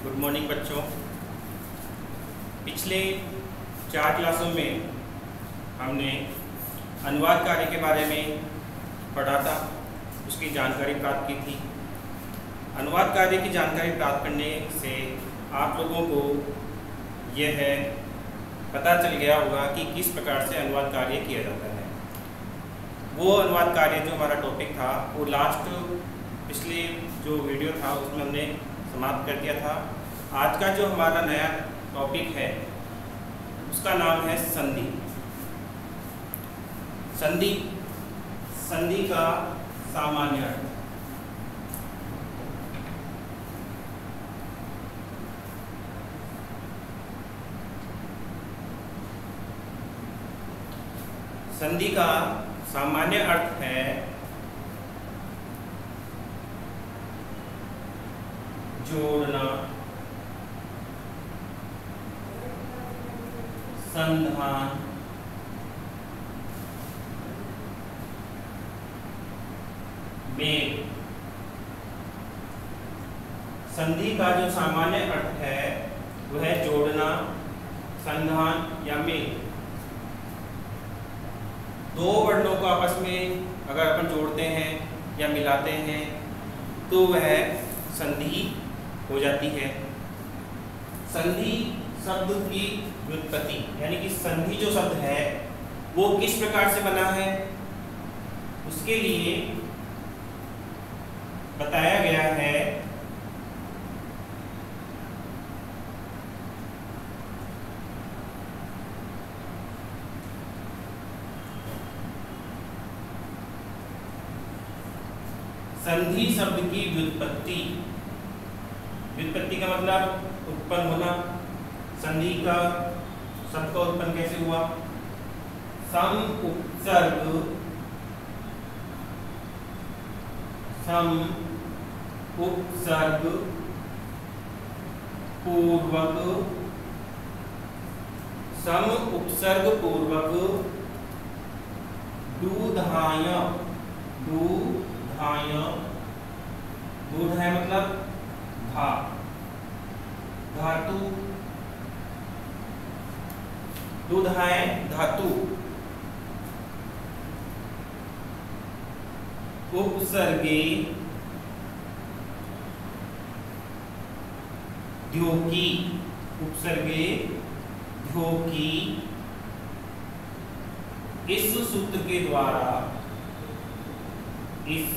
Good morning बच्चों। पिछले 4 क्लासों में हमने अनुवाद कार्य के बारे में पढ़ा था, उसकी जानकारी प्राप्त की थी। अनुवाद कार्य की जानकारी प्राप्त करने से आप लोगों को यह पता चल गया होगा कि किस प्रकार से अनुवाद कार्य किया जाता है। वो अनुवाद कार्य जो हमारा टॉपिक था वो पिछले जो वीडियो था उसमें हमने समाप्त कर दिया था। आज का जो हमारा नया टॉपिक है उसका नाम है संधि। संधि संधि का सामान्य अर्थ। संधि का सामान्य अर्थ है जोड़ना, संधान, मेल। संधि का जो सामान्य अर्थ है वह है जोड़ना, संधान या मेल। दो वर्णों को आपस में अगर अपन जोड़ते हैं या मिलाते हैं तो वह संधि हो जाती है। संधि शब्द की व्युत्पत्ति यानी कि संधि जो शब्द है वो किस प्रकार से बना है उसके लिए बताया गया है। संधि शब्द की व्युत्पत्ति, व्युत्पत्ति का मतलब उत्पन्न होना। संधि का शब्द का उत्पन्न कैसे हुआ? सम उपसर्ग पूर्वक, सम उपसर्ग पूर्वक दूधाय, दूधाय मतलब धातु, दूधाय धातु, उपसर्गे द्योकी, उपसर्गे द्योकी। इस सूत्र के द्वारा, इस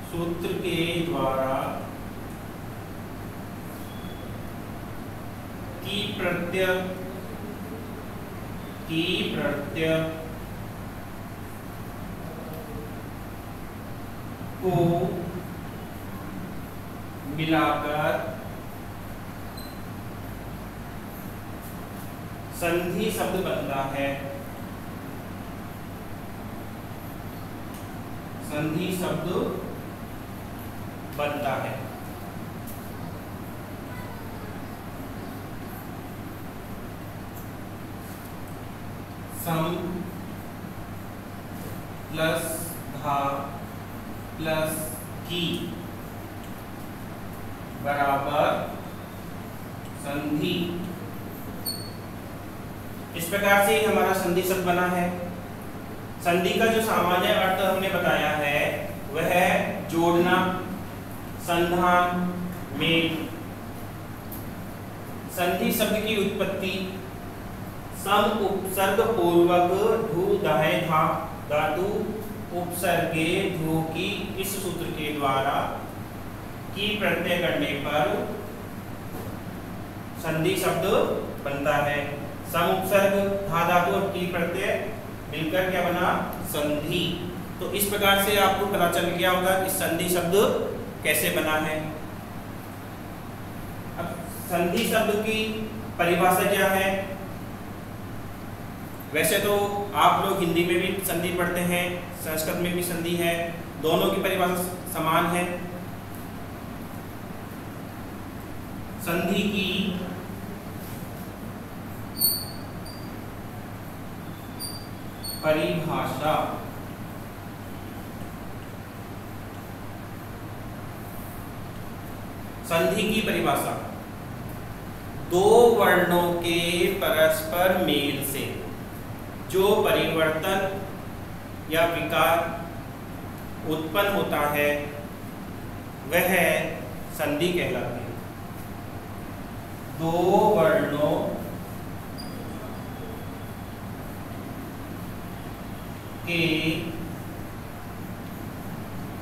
सूत्र के द्वारा की प्रत्यय को मिलाकर संधि शब्द बनता है। संधि शब्द बनता है। सम प्लस धा प्लस की बराबर संधि। इस प्रकार से हमारा संधि शब्द बना है। संधि का जो सामान्य अर्थ हमने बताया है वह है जोड़ना, संधान, मेल। संधि शब्द की उत्पत्ति सम उपसर्ग पूर्वक धू दाहे धा धातु उपसर्गे धू की इस सूत्र के द्वारा की प्रत्यय करने पर संधि शब्द बनता है। सम उपसर्ग धा धातु और की प्रत्यय मिलकर क्या बना? संधि। तो इस प्रकार से आपको पता चल गया होगा कि संधि शब्द कैसे बना है। अब संधि शब्द की परिभाषा क्या है? वैसे तो आप लोग हिंदी में भी संधि पढ़ते हैं, संस्कृत में भी संधि है, दोनों की परिभाषा समान है। संधि की परिभाषा संधि की परिभाषा, दो वर्णों के परस्पर मेल से जो परिवर्तन या विकार उत्पन्न होता है वह संधि कहलाती है। दो वर्णों के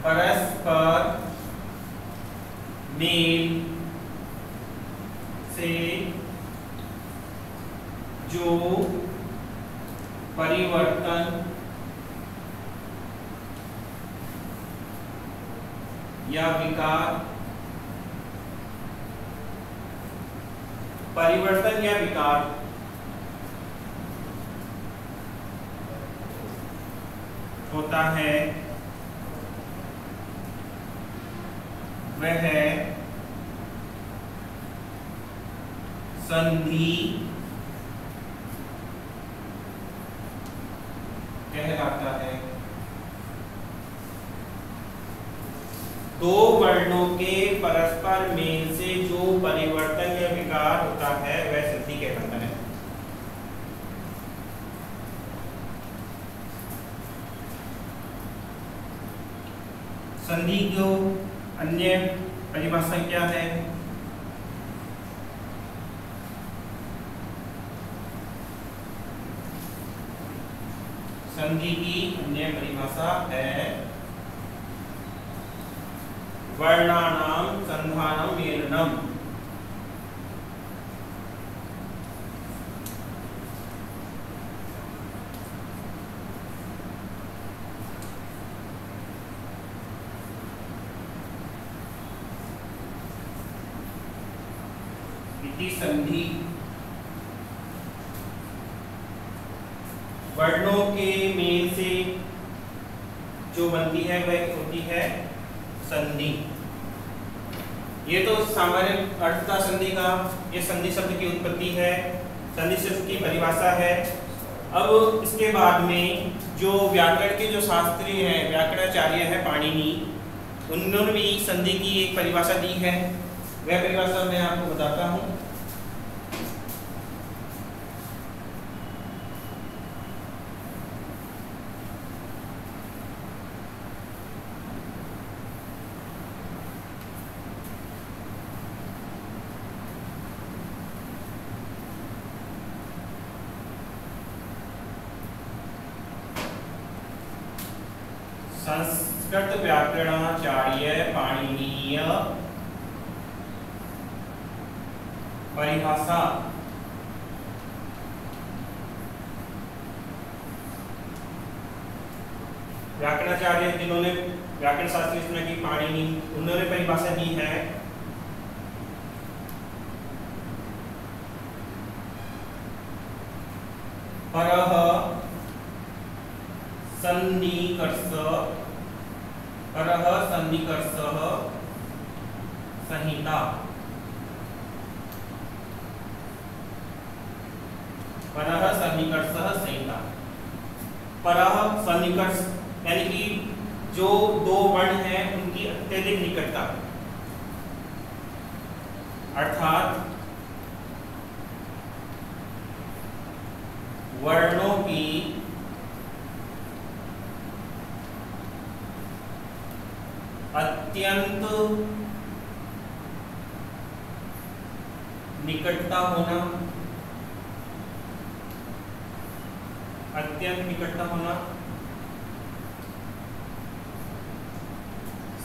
परस्पर मेल से जो परिवर्तन या विकार होता है वह संधि कहलाता है। दो वर्णों के परस्पर मेल से जो परिवर्तन या विकार होता है वह संधि कहलाता है। संधि को अन्य परिभाषा क्या है? संधि की अन्य परिभाषा है वर्णानां संधानं मेलनम्। इति संधि वर्णों के मेल से जो बनती है वह होती है संधि। ये तो सामान्य अर्थ था संधि का, ये संधि शब्द की उत्पत्ति है, संधि शब्द की परिभाषा है। अब इसके बाद में जो व्याकरण के जो शास्त्री हैं, व्याकरणाचार्य है पाणिनि, उन्होंने भी संधि की एक परिभाषा दी है। वह परिभाषा मैं आपको बताता हूँ। संस्कृत व्याकरणाचार्य पाणिनीय परिभाषा व्याकरणाचार्य जिन्होंने व्याकरण शास्त्री रचना की पाणिनि, उन्होंने परिभाषा दी है परः सन्निकर्षः संहिता। परः सन्निकर्षः संहिता। परः सन्निकर्ष यानी कि जो दो वर्ण हैं उनकी अत्यधिक निकटता, अर्थात वर्णों की अत्यंत निकटता होना, अत्यंत निकटता होना,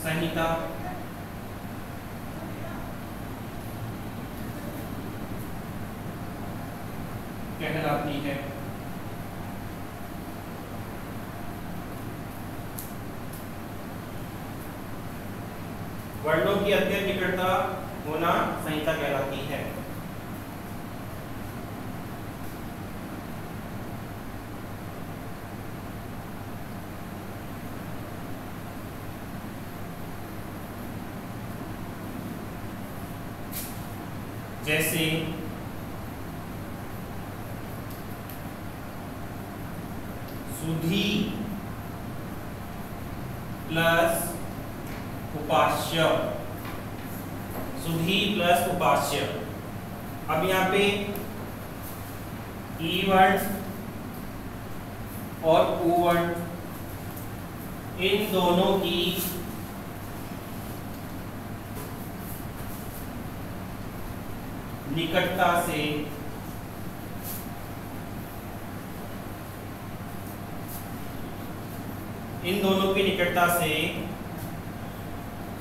संहिता कहलाती है। वर्णों की अत्यंत निकटता होना संहिता कहलाती है। जैसे सुधी प्लस उपास्य, सुधी प्लस उपास्य। अब यहाँ पे ई वर्ण और उ वर्ण इन दोनों की निकटता से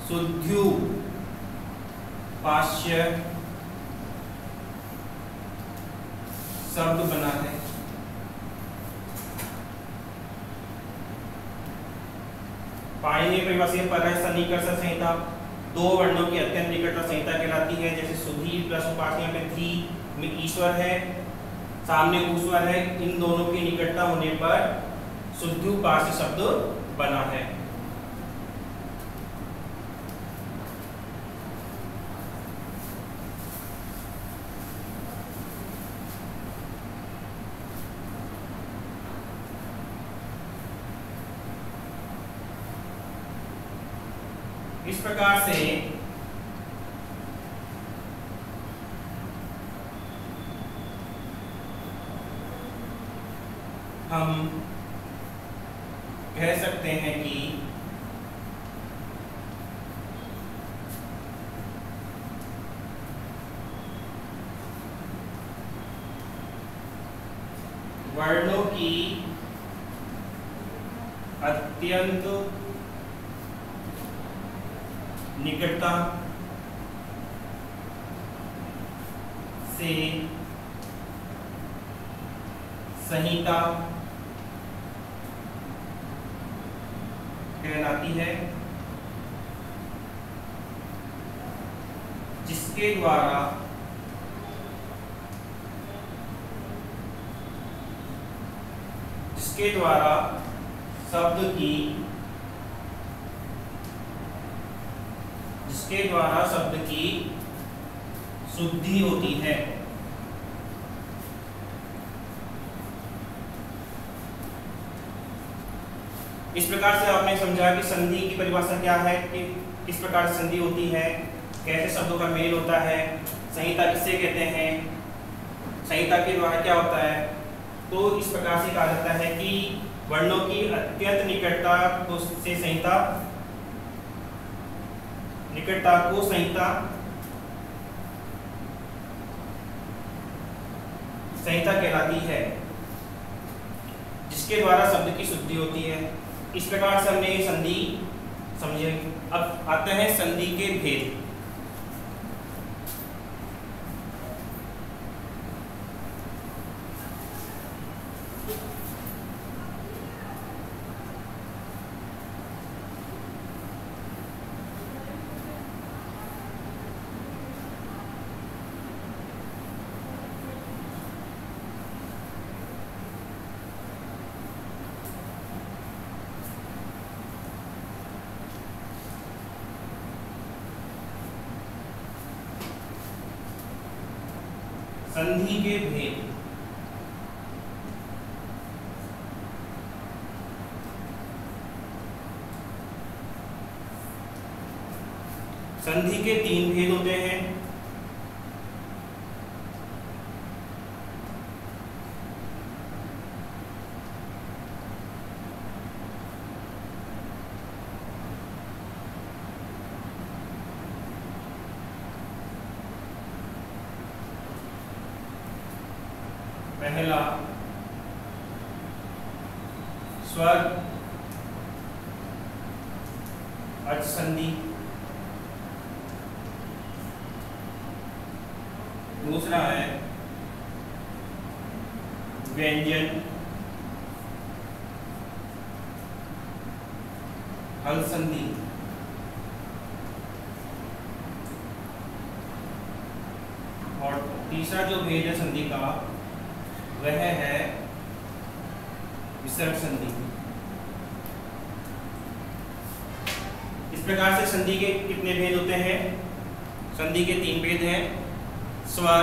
शुद्ध्युपास्य शब्द बना है। पाणिनि परिभाषा पर है सन्निकर्षण संहिता दो वर्णों की अत्यंत निकटता संहिता कहलाती है। जैसे सुधी प्लस उपास्य में धी में ईश्वर है, सामने ऊश्वर है, इन दोनों की निकटता होने पर शुद्ध्युपास्य शब्द बना है। इस प्रकार से हम कह सकते हैं कि वर्णों की अत्यंत निकटता से संहिता कहलाती है, जिसके द्वारा शब्द की शुद्धि होती है। इस प्रकार से आपने समझा कि संधि की परिभाषा क्या है, कि किस प्रकार संधि होती है, कैसे शब्दों का मेल होता है, संहिता किसे कहते हैं, संहिता के द्वारा क्या होता है। तो इस प्रकार से कहा जाता है कि वर्णों की अत्यंत निकटता से संहिता कहलाती है, जिसके द्वारा शब्द की शुद्धि होती है। इस प्रकार से हमने संधि समझे। अब आते हैं संधि के भेद। संधि के भेद। संधि के तीन भेद होते हैं। पहला स्वर अच संधि, दूसरा है व्यंजन हल संधि, और तीसरा जो भेद है संधि का वह है विसर्ग संधि। इस प्रकार से संधि के कितने भेद होते हैं? संधि के तीन भेद हैं, स्वर,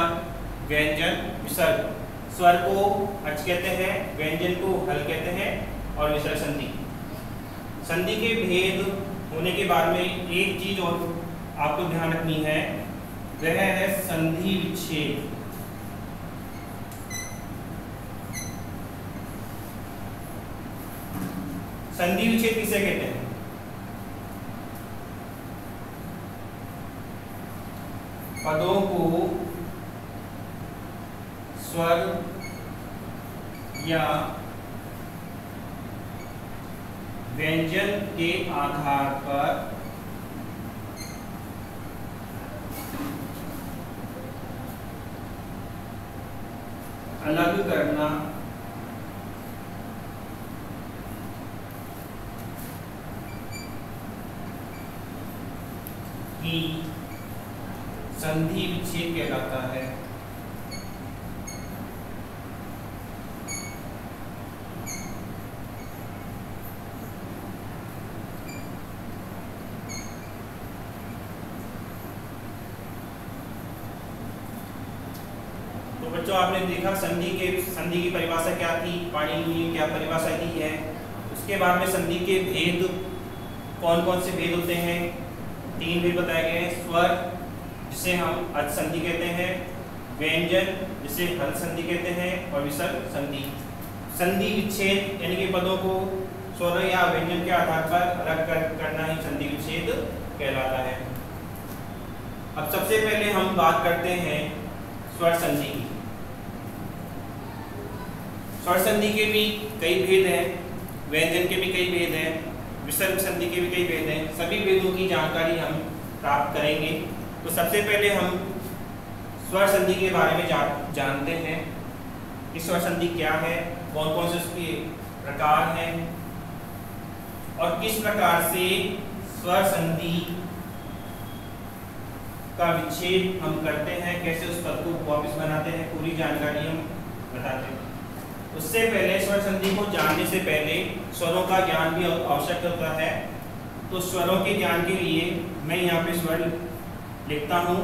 व्यंजन, विसर्ग। स्वर को अच कहते हैं, व्यंजन को हल कहते हैं और विसर्ग संधि। संधि के भेद होने के बाद में एक चीज और आपको ध्यान रखनी है वह है संधि विच्छेद। संधि विच्छेद किसे कहते हैं? पदों को स्वर या व्यंजन के आधार पर अलग करना ही संधि विच्छेद कहलाता है। तो बच्चों आपने देखा संधि की परिभाषा क्या थी, पाणिनि ने क्या परिभाषा दी है। उसके बाद में संधि के भेद कौन कौन से भेद होते हैं? 3 भेद बताए गए हैं। स्वर जिसे हम अच संधि कहते हैं, व्यंजन जिसे हल संधि कहते हैं, और विसर्ग संधि। संधि विच्छेद यानी कि पदों को स्वर या व्यंजन के आधार पर अलग करना ही संधि विच्छेद कहलाता है। अब सबसे पहले हम बात करते हैं स्वर संधि की। स्वर संधि के भी कई भेद हैं, व्यंजन के भी कई भेद हैं, विसर्ग संधि के भी कई भेद हैं। सभी भेदों की जानकारी हम प्राप्त करेंगे। तो सबसे पहले हम स्वर संधि के बारे में जानते हैं कि स्वर संधि क्या है, कौन कौन से उसके प्रकार हैं और किस प्रकार से स्वर संधि का विच्छेद हम करते हैं, कैसे उस पद को वापस बनाते हैं, पूरी जानकारी हम बताते हैं। उससे पहले स्वर संधि को जानने से पहले स्वरों का ज्ञान भी आवश्यक होता है। तो स्वरों के ज्ञान के लिए मैं यहाँ पे स्वर लिखता हूँ।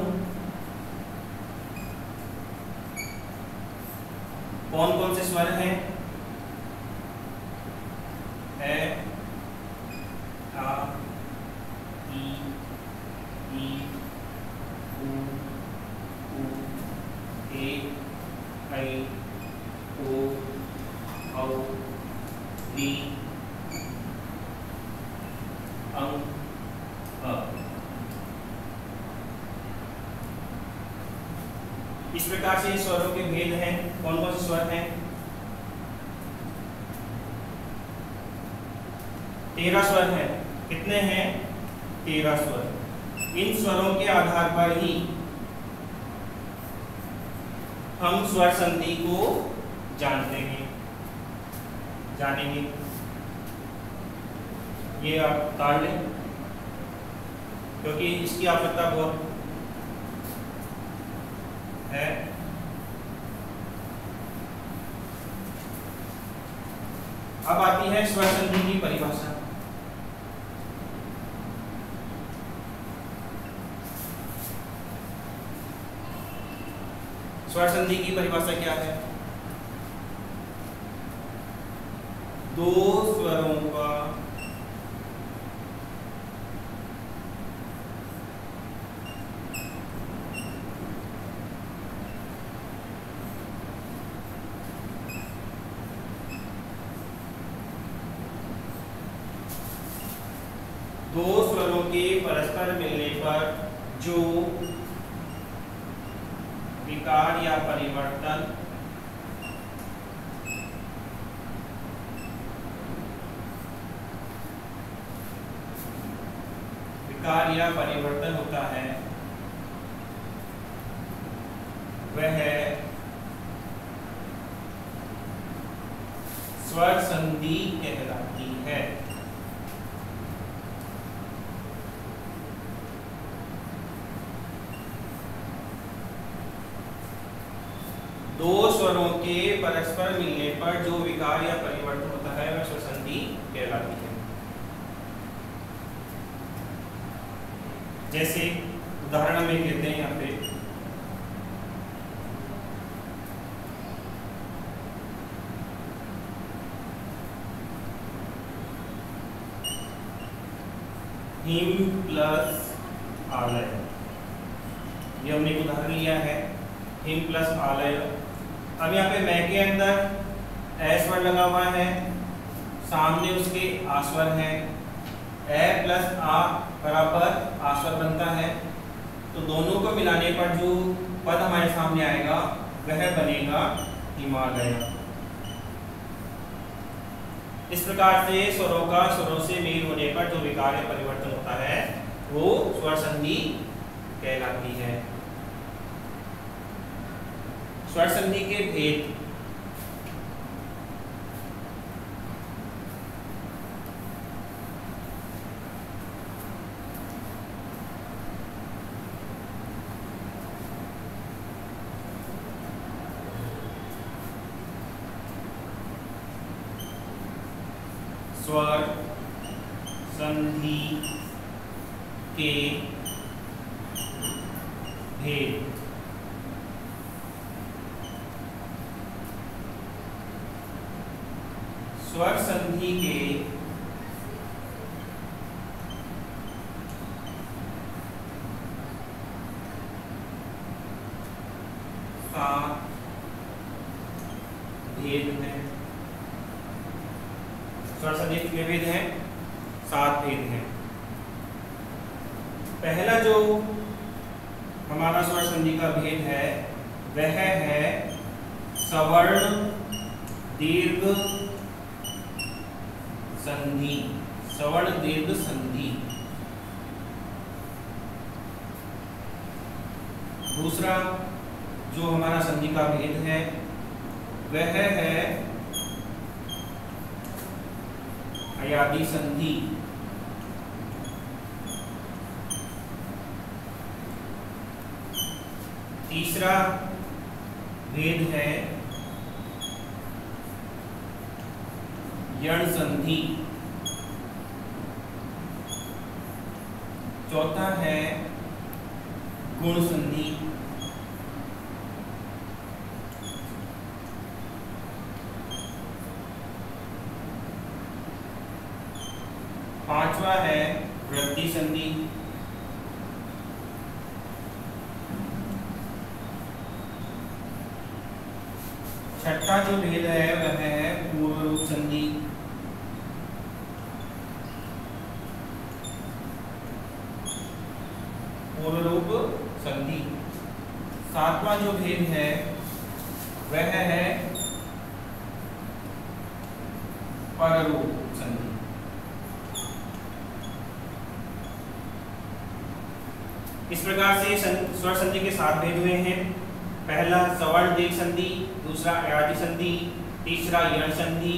कौन कौन से स्वर हैं? ए, आ, ई, उ, ए, ऐ, ओ, औ, इ, अंग, अ। इस प्रकार से स्वरों के भेद हैं। कौन कौन से स्वर हैं? 13 स्वर हैं। कितने हैं? 13 स्वर। इन स्वरों के आधार पर ही हम स्वर संधि को जानेंगे। ये आप ताड़ लें क्योंकि इसकी आवश्यकता बहुत है। अब आती है स्वर संधि की परिभाषा। स्वर संधि की परिभाषा क्या है? दो स्वरों का के परस्पर मिलने पर जो विकार या परिवर्तन होता है वह स्वर संधि कहलाती है। दो स्वरों के परस्पर मिलने पर जो विकार या परिवर्तन होता है वह स्वर संधि कहलाती है। जैसे उदाहरण हम एक लेते हैं यहाँ पे, हिम प्लस आलय। ये हमने एक उदाहरण लिया है, हिम प्लस आलय। अब यहाँ पे मैं के अंदर ए स्वर लगा हुआ है, सामने उसके आ स्वर है, ए प्लस आ बराबर आ स्वर बनता है। तो दोनों को मिलाने पर जो पद हमारे सामने आएगा वह बनेगा हिमालय। इस प्रकार से स्वरों का स्वरों से मेल होने पर जो विकार या परिवर्तन होता है वो स्वर संधि कहलाती है। स्वर संधि के भेद। स्वर संधि के भेद। स्वर संधि के सात भेद हैं। स्वर संधि कितने भेद हैं? 7 भेद हैं। पहला जो हमारा स्वर संधि का भेद है वह है सवर्ण दीर्घ संधि। सवर्ण दीर्घ संधि। दूसरा जो हमारा संधि का भेद है वह है अयादी संधि। तीसरा भेद है यण संधि। चौथा है गुण संधि। पांचवा है वृद्धि संधि। छठा जो भेद है वह है पूर्व रूप संधि। पूर्व रूप संधि। सातवां जो भेद है वह है पररूप संधि। इस प्रकार से स्वर संधि के 7 भेद हुए हैं। पहला सवर्ण दीर्घ संधि, दूसरा अयादी संधि, तीसरा यण संधि,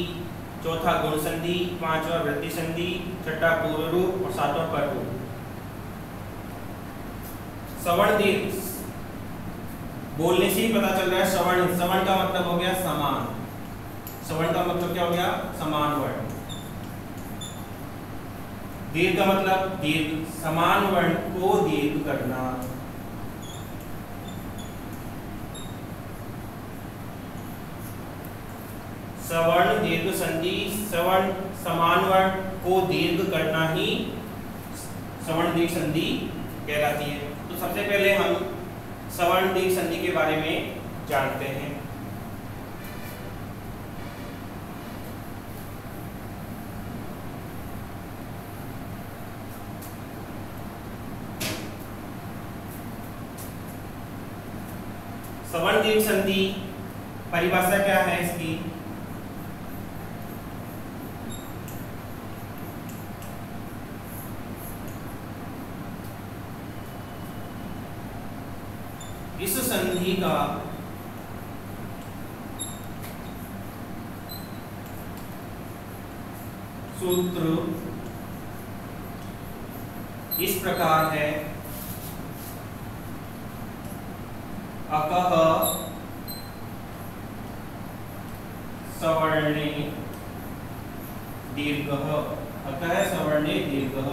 चौथा गुण संधि, पांचवा वृद्धि संधि, छठा पूर्व रूप और सातवां पररूप। सवर्ण दीर्घ बोलने से ही पता चल रहा है। सवर्ण, सवर्ण का मतलब हो गया समान। सवर्ण का मतलब क्या हो गया? समान वर्ण। दीर्घ का मतलब दीर्घ, समान वर्ण को दीर्घ करना। सवर्ण दीर्घ संधि, सवर्ण समान वर्ण को दीर्घ करना ही सवर्ण दीर्घ संधि कहलाती है। तो सबसे पहले हम सवर्ण दीर्घ संधि के बारे में जानते हैं। सवर्ण दीर्घ संधि परिभाषा क्या है इसकी? इस संधि का सूत्र इस प्रकार है। अकः सवर्णे दीर्घः। अतः सवर्णे दीर्घः,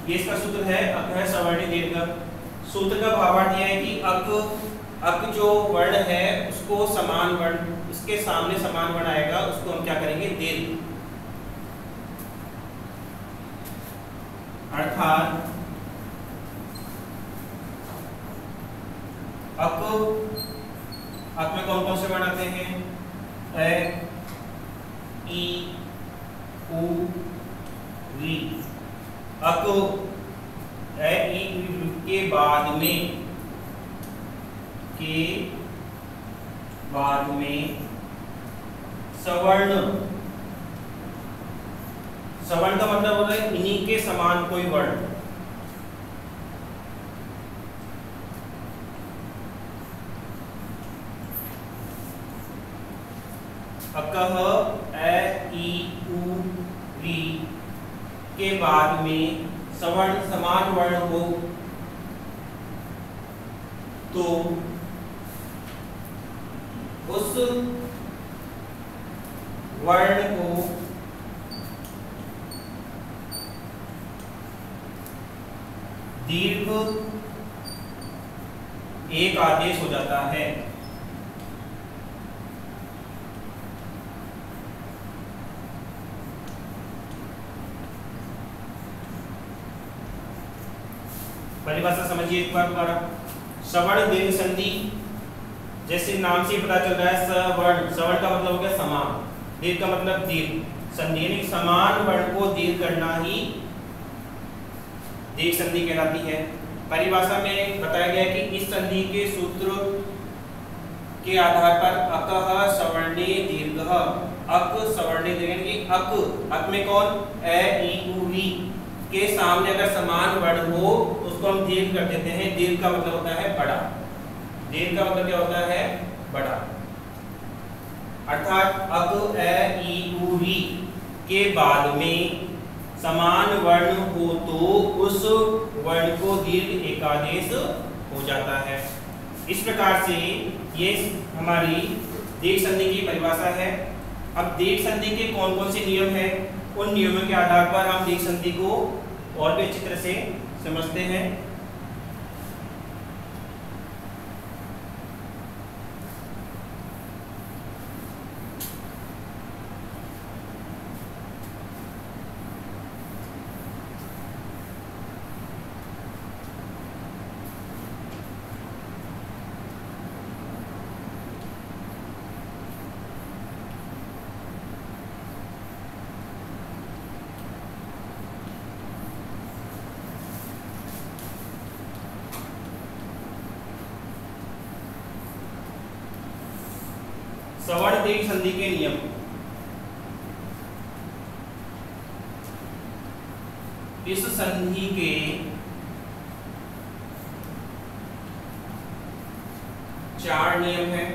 ये इसका सूत्र है। अतः सवर्णे दीर्घ। सूत्र का भावार्थ यह है कि अक जो वर्ण है उसको समान वर्ण, उसके सामने समान वर्ण आएगा, उसको हम क्या करेंगे? दीर्घ। अर्थात अक, अक में कौन कौन से वर्ण आते हैं? ए, ई, उ, री। अक, ए, ई, उ के बाद में सवर्ण। सवर्ण का मतलब होता है इन्हीं के समान कोई वर्ण। अकह, ए, ई, उ, री के बाद में सवर्ण समान वर्ण हो तो उस वर्ण को दीर्घ एक आदेश हो जाता है। परिभाषा समझिए एक बार दोबारा। सवर्ण दीर्घ संधि, जैसे नाम से पता चल रहा है सवर्ण, सवर्ण का मतलब हो गया समान, दीर्घ का मतलब दीर्घ, संधि यानी समान वर्ण को दीर्घ करना ही दीर्घ संधि कहलाती है। परिभाषा में बताया गया कि इस संधि के सूत्र के आधार पर अकः सवर्णे दीर्घः, अक सवर्णे दीर्घ, अक में कौन? ए, ई, उ, री के सामने अगर समान वर्ण हो तो उसको हम दीर्घ कर देते हैं। दीर्घ का मतलब होता है बड़ा, दीर्घ का मतलब क्या होता है? बड़ा। अर्थात अक, ए, ई, उ, री के बाद में समान वर्ण हो तो उस वर्ण को दीर्घ एकादेश हो जाता है। इस प्रकार से ये हमारी दीर्घ संधि की परिभाषा है। अब दीर्घ संधि के कौन कौन से नियम हैं, उन नियमों के आधार पर हम दीर्घ संधि को और भी अच्छी तरह से समझते हैं। सवर्ण दीर्घ संधि के नियम। इस संधि के चार नियम हैं।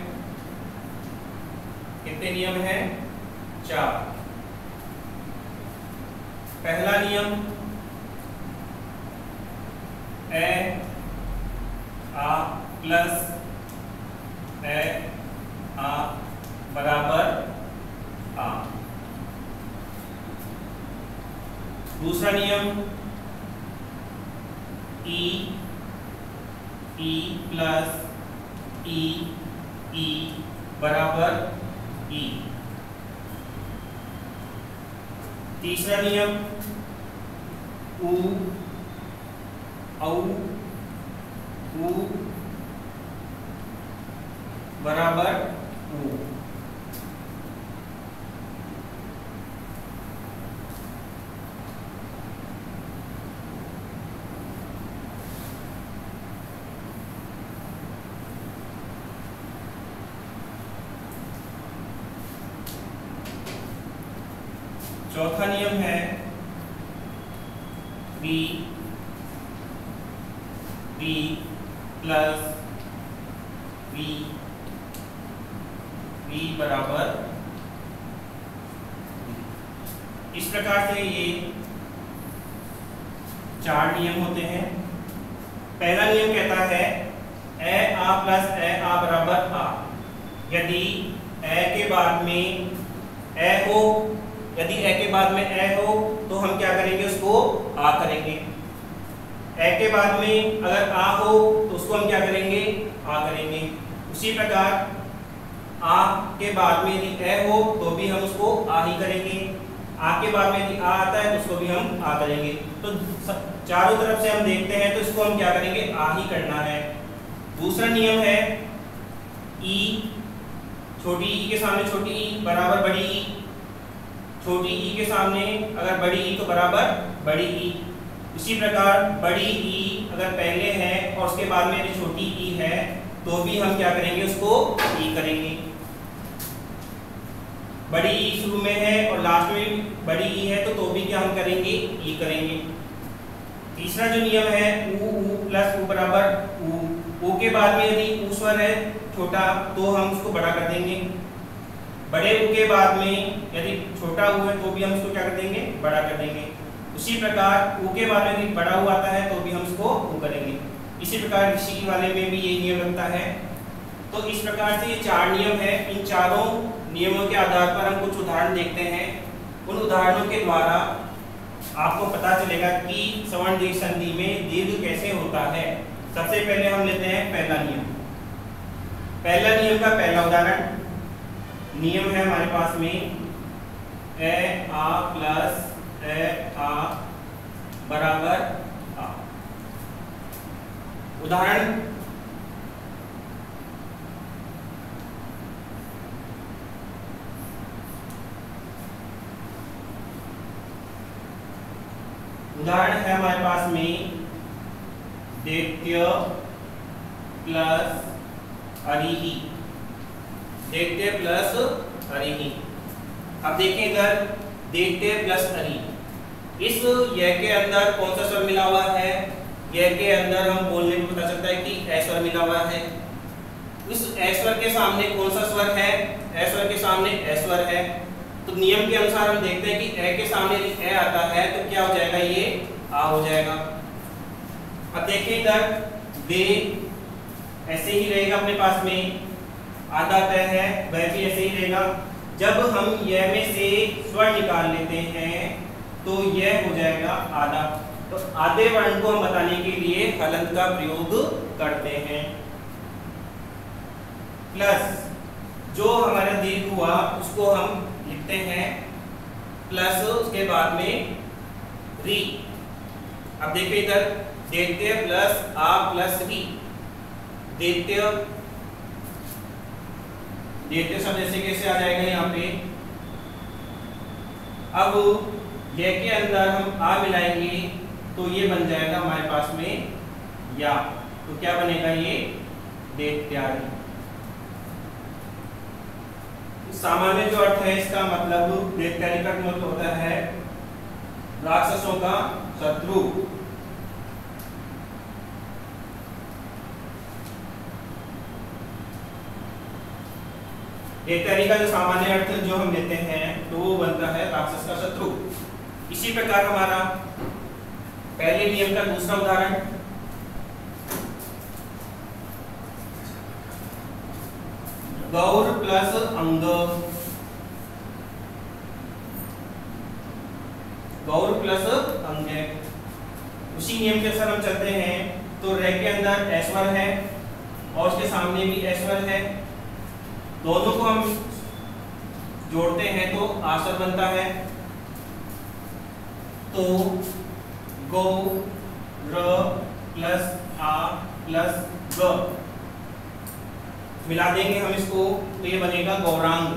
कितने नियम हैं? चार। पहला नियम, ए आ प्लस ए आ बराबर आ। दूसरा नियम, ई प्लस ई बराबर ई। तीसरा नियम, उ बराबर उ। चौथा नियम है बी प्लस वी बराबर। इस प्रकार से ये चार नियम होते हैं। पहला नियम कहता है ए आ प्लस ए आ बराबर आ। यदि ए के बाद में ए हो, यदि ए के बाद में ए हो तो हम क्या करेंगे? उसको आ करेंगे। ए के बाद में अगर आ हो तो उसको हम क्या करेंगे? आ करेंगे। उसी प्रकार आ के बाद में यदि ए हो तो भी हम उसको आ ही करेंगे। आ के बाद में यदि आ आता है तो उसको भी हम आ करेंगे। तो चारों तरफ से हम देखते हैं तो इसको हम क्या करेंगे? आ ही करना है। दूसरा नियम है ई, छोटी ई के सामने छोटी ई बराबर बड़ी ई, छोटी ई के सामने अगर बड़ी ई तो बराबर बड़ी ई। इसी प्रकार बड़ी ई अगर पहले है और उसके बाद में यदि छोटी ई है तो भी हम क्या करेंगे, उसको ई करेंगे। बड़ी ई शुरू में है और लास्ट में बड़ी ई है तो भी क्या हम करेंगे, ई करेंगे। तीसरा जो नियम है ऊ प्लस ऊ बराबर ऊ के बाद में यदि ऊ स्वर है छोटा तो हम उसको बड़ा कर देंगे। बड़े ऊ के बाद में यदि छोटा ऊ है तो भी हम उसको क्या कर देंगे, बड़ा कर देंगे। उसी प्रकार ऊ के बाद में यदि बड़ा ऊ आता है तो भी हम उसको ऊ करेंगे। इसी प्रकार ऋषि वाले में भी ये नियम लगता है। तो इस प्रकार से ये 4 नियम है। इन चारों नियमों के आधार पर हम कुछ उदाहरण देखते हैं। उन उदाहरणों के द्वारा आपको पता चलेगा कि सवर्ण दीर्घ संधि में दीर्घ कैसे होता है। सबसे पहले हम लेते हैं पहला नियम। पहला नियम का पहला उदाहरण नियम है हमारे पास में ए आ प्लस ए आ बराबर आ। उदाहरण है हमारे पास में दैत्य प्लस अरिही, दैत्य प्लस अरिही। अब देखें इधर दैत्य प्लस अरि, इस य के अंदर कौन सा स्वर मिला हुआ है, य के अंदर हम बोलने में पता चलता है कि ए स्वर मिला हुआ है। इस ए स्वर के सामने कौन सा स्वर है, ए स्वर के सामने ए स्वर है। तो नियम के अनुसार हम देखते हैं कि ए के सामने यदि ए आता है तो क्या हो जाएगा, ये आ हो जाएगा। अब देखिए इधर दे ऐसे ही रहेगा अपने पास में, आधा तय है वह भी ऐसे ही रहेगा। जब हम यह में से स्वर निकाल लेते हैं तो यह हो जाएगा आधा। तो आधे वर्ण को हम बताने के लिए हलंत का प्रयोग करते हैं। प्लस जो हमारा दीर्घ हुआ उसको हम लिखते हैं प्लस उसके बाद में री। अब देखिए इधर दैत्य प्लस आ प्लस री, दैत्य शब्द जैसे कैसे आ जाएगा यहाँ पे। अब ये के अंदर हम आ मिलाएंगे तो ये बन जाएगा हमारे पास में या, तो क्या बनेगा, ये दैत्यादि। सामान्य जो अर्थ है इसका मतलब दैत्यादि का मतलब होता है राक्षसों का शत्रु। दैत्यादि का जो सामान्य अर्थ जो हम लेते हैं तो वो बनता है राक्षस का शत्रु। इसी प्रकार हमारा पहले नियम का दूसरा उदाहरण गौर प्लस अंग, गौर प्लस अंग। उसी नियम के अनुसार हम चलते हैं तो रे के अंदर ऐश्वर है और उसके सामने भी ऐश्वर है, दोनों को हम जोड़ते हैं तो आश्वर बनता है। तो गौ र प्लस आ प्लस ग मिला देंगे हम इसको तो ये बनेगा गौरांग।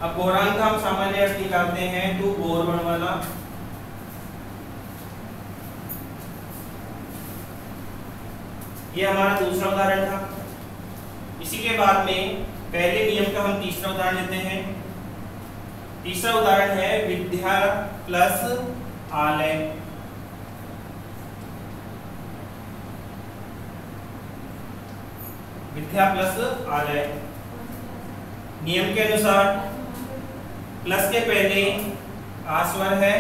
अब गौरांग का हम सामान्य अर्थ निकालते हैं तो गौर वर्ण वाला। ये हमारा दूसरा उदाहरण था। इसी के बाद में पहले नियम का हम तीसरा उदाहरण लेते हैं। तीसरा उदाहरण है विद्या प्लस आलय। विद्या प्लस आलय नियम के अनुसार प्लस के पहले आस्वर है,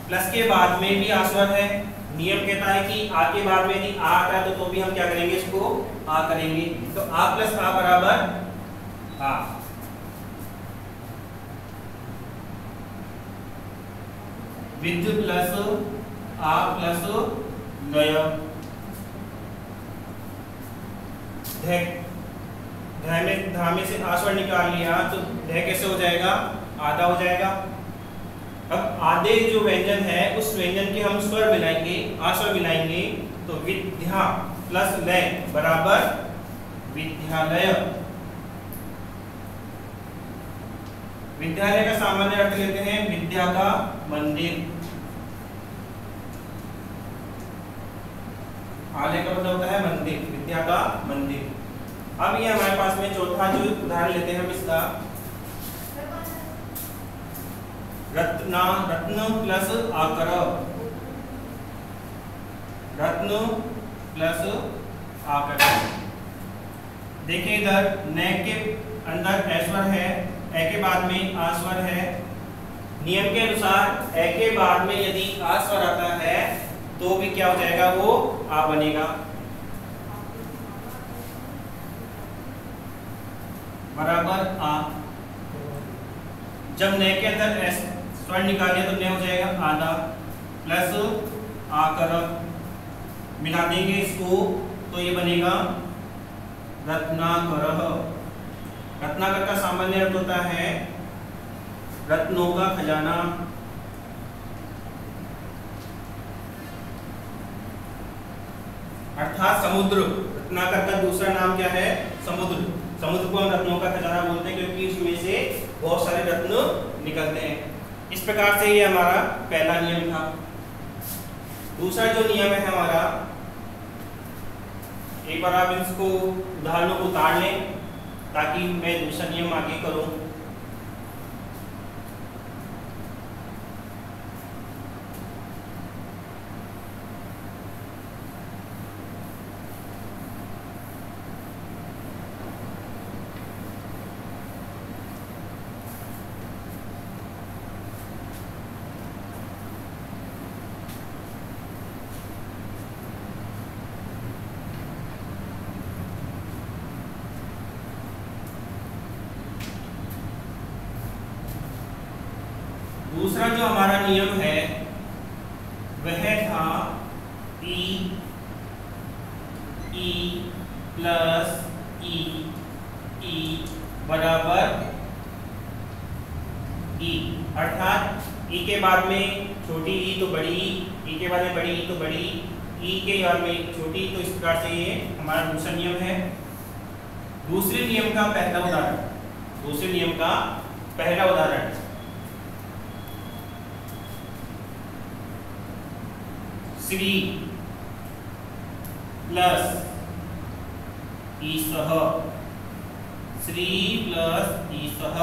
प्लस के बाद में भी आस्वर है। नियम कहता है कि आ के बाद में यदि आ आता है तो भी हम क्या करेंगे, इसको आ करेंगे। तो आ प्लस आ बराबर आ। विद प्लस आ प्लस गय। धा में से आस्वर निकाल लिया तो ध कैसे हो जाएगा, आधा हो जाएगा। अब आधे जो व्यंजन है उस व्यंजन के हम स्वर मिलाएंगे, आस्वर मिलाएंगे, तो विद्या प्लस लय बराबर विद्यालय। विद्यालय का सामान्य अर्थ लेते हैं विद्या का मंदिर। आलय का मतलब होता है मंदिर, विद्या का मंदिर। अब ये हमारे पास में चौथा जो उदाहरण लेते हैं हम इसका, रत्न प्लस आकर, रत्न प्लस आकर। देखिए इधर न के अंदर ऐश्वर है, ए के बाद में आस्वर है। नियम के अनुसार ए के बाद में यदि आस्वर आता है तो भी क्या हो जाएगा, वो आ बनेगा, बराबर आ। जब न के अंदर एस स्वर निकालिए तो न हो जाएगा आधा, प्लस आकर मिला देंगे इसको तो ये बनेगा रत्नाकर। रत्नाकर का सामान्य अर्थ होता है रत्नों का खजाना। अर्थात समुद्र। रत्नाकर का दूसरा नाम क्या है, समुद्र। समुद्र को हम रत्नों का खजाना बोलते हैं क्योंकि उसमें से बहुत सारे रत्न निकलते हैं। इस प्रकार से ये हमारा पहला नियम था। दूसरा जो नियम है हमारा, एक बार आप इसको उदाहरणों को उतार लें ताकि मैं दूसरा नियम आगे करूं। दूसरा जो हमारा नियम है वह था ई प्लस ई बराबर ई। अर्थात ई के बाद में छोटी ई तो बड़ी ई के बाद में बड़ी ई तो बड़ी ई के बाद में छोटी, तो इस प्रकार से ये हमारा दूसरा नियम है। दूसरे नियम का पहला उदाहरण, दूसरे नियम का पहला उदाहरण, श्री प्लस ईसह, श्री प्लस ईसह।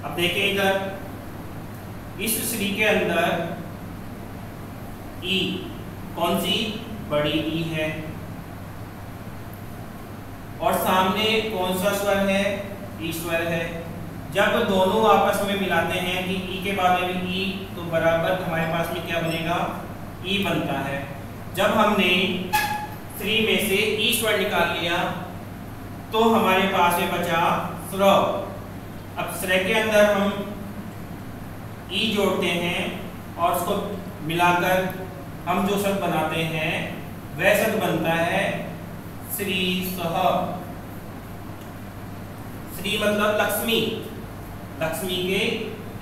अब देखिए इधर इस श्री के अंदर ई कौन सी, बड़ी ई है, और सामने कौन सा स्वर है, ईश्वर है। जब दोनों आपस में मिलाते हैं कि ई के बाद में भी ई, तो बराबर हमारे पास में क्या बनेगा, ई बनता है। जब हमने श्री में से ई स्वर निकाल लिया तो हमारे पास में बचा स्र। अब स्र के अंदर हम ई जोड़ते हैं और उसको मिलाकर हम जो शब्द बनाते हैं वह शब्द बनता है श्री सह। श्री मतलब लक्ष्मी, लक्ष्मी के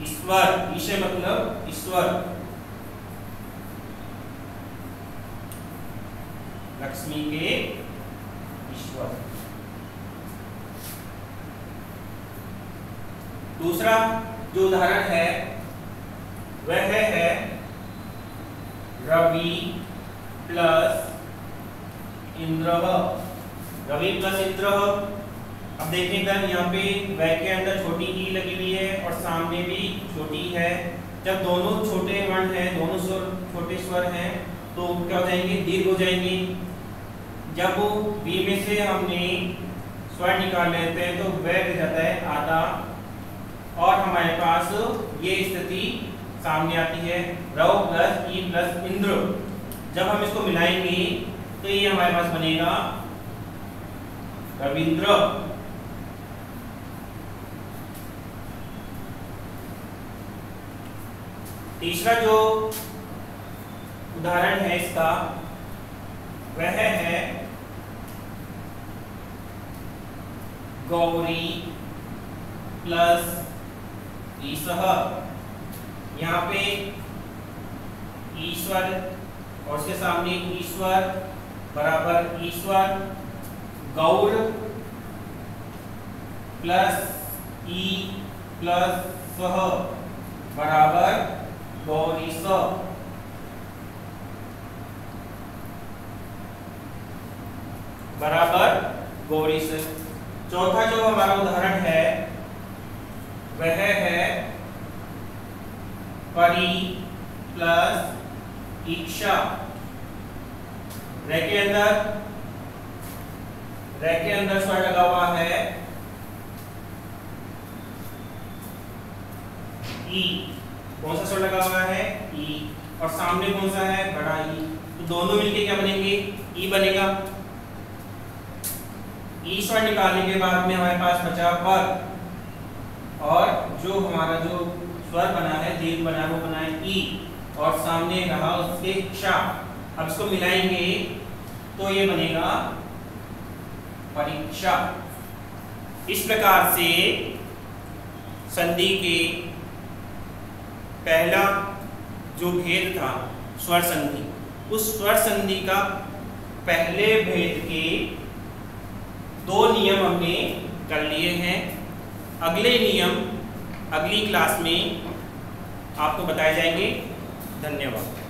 ईश्वर, ईश्वर मतलब ईश्वर, लक्ष्मी के ईश्वर। दूसरा जो उदाहरण है वह है रवि प्लस इंद्र। रवि प्लस इंद्र। अब देखिएगा यहाँ पे वह के अंदर छोटी ई लगी हुई है और सामने भी छोटी है। जब दोनों छोटे वर्ण हैं, दोनों स्वर छोटे स्वर हैं, तो क्या हो जाएंगे, दीर्घ हो जाएंगे। जब बी में से हमने स्वर निकाल लेते हैं तो वह रह जाता है आधा, और हमारे पास ये स्थिति सामने आती है रव प्लस ई प्लस इंद्र। जब हम इसको मिलाएंगे तो ये हमारे पास बनेगा रविंद्र। तीसरा जो उदाहरण है इसका वह है गौरी प्लस ईसह। यहाँ पे ईश्वर और उसके सामने ईश्वर बराबर ईश्वर, गौर प्लस ई प्लस सह बराबर गौरीश। बराबर गौरीश। चौथा जो हमारा उदाहरण है वह है परी प्लस इच्छा। रे के अंदर स्वर लगा हुआ है ई। कौन सा स्वर लगा हुआ है? ई। और सामने कौन सा है? बड़ा ई। तो दोनों मिलके क्या बनेंगे? ई बनेगा। ई स्वर निकालने के बाद में हमारे पास बचा पर, और जो हमारा जो स्वर बना है, दीर्घ बना वो बना है ई, और सामने रहा उसके क्षा। अब इसको मिलाएंगे तो ये बनेगा परीक्षा। इस प्रकार से संधि के पहला जो भेद था स्वर संधि, उस स्वर संधि का पहले भेद के 2 नियम हमने कर लिए हैं। अगले नियम अगली क्लास में आपको बताए जाएंगे। धन्यवाद।